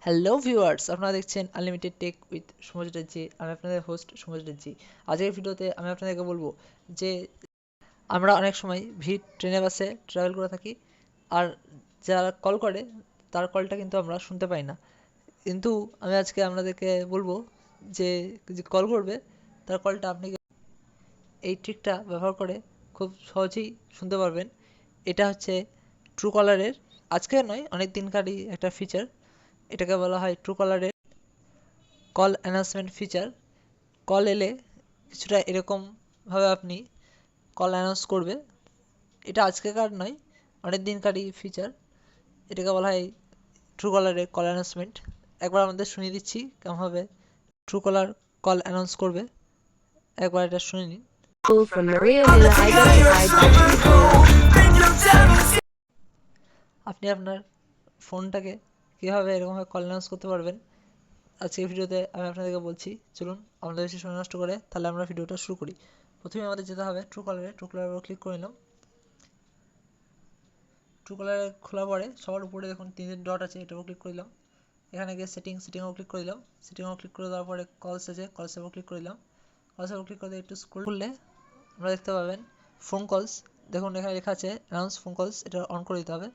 Hello viewers, আপনারা দেখছেন unlimited take with সমঝদার জি। আমি আপনাদের হোস্ট সমঝদার জি। আজকের ভিডিওতে আমি আপনাদেরকে বলবো যে আমরা অনেক সময় ভিড় ট্রেনে বাসে ট্রাভেল করে থাকি, আর যারা কল করে তার কলটা কিন্তু আমরা শুনতে পাই না। কিন্তু আমি আজকে আপনাদেরকে বলবো যে যে কল করবে তার কলটা আপনি এই ট্রিকটা ব্যবহার করে খুব সহজেই শুনতে পারবেন। এটা হচ্ছে ট্রুকলারের আজকের নয়, অনেক দিনকারই একটা ফিচার। এটাকে বলা হয় ট্রুকলারের কল অ্যানাউন্সমেন্ট ফিচার। কল এলে কিছুটা এরকমভাবে আপনি কল অ্যানাউন্স করবে। এটা আজকেকার নয়, অনেক দিনকারই ফিচার। এটাকে বলা হয় ট্রুকলারের কল অ্যানাউন্সমেন্ট। একবার আমাদের শুনিয়ে দিচ্ছি কেমনভাবে ট্রুকলার কল অ্যানাউন্স করবে। একবার এটা শুনে নিন। From Maria Nina identified by আপনি আপনার ফোনটাকে কীভাবে এরকমভাবে কল অ্যানাউন্স করতে পারবেন আজকের ভিডিওতে আমি আপনাদেরকে বলছি। চলুন আমাদের বেশি সময় নষ্ট করে তাহলে আমরা ভিডিওটা শুরু করি। প্রথমে আমাদের যেতে হবে ট্রুকলারের উপর ক্লিক করে নিলাম। ট্রুকলারে খোলার পরে সবার উপরে দেখুন তিনটে ডট আছে, এটার উপর ক্লিক করে দিলাম। এখানে গিয়ে সেটিংয়ের উপর ক্লিক করে দিলাম। সেটিংয়ের উপর ক্লিক করে দেওয়ার পরে কলস আছে, কলসের উপর ক্লিক করে দিলাম। কলসের উপর ক্লিক করে একটু স্ক্রল করলে আমরা দেখতে পাবেন ফোন কলস। দেখুন এখানে লেখা আছে অ্যানাউন্স ফোন কলস, এটা অন করে দিতে হবে।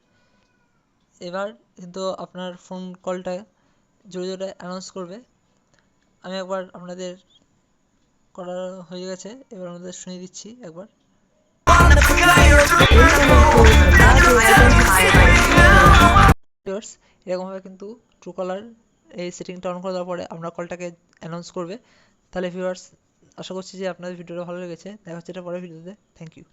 এবার কিন্তু আপনার ফোন কলটা জোরে জোরে অ্যানাউন্স করবে। আমি একবার আপনাদের করা হয়ে গেছে, এবার আমাদের শুনিয়ে দিচ্ছি একবার। এরকমভাবে কিন্তু ট্রুকলার এই সেটিংটা অন করে দেওয়ার পরে আমরা কলটাকে অ্যানাউন্স করবে। তাহলে ভিউয়ার্স, আশা করছি যে আপনাদের ভিডিওটা ভালো লেগেছে। দেখা হচ্ছে এটা পরের ভিডিওতে। Thank you.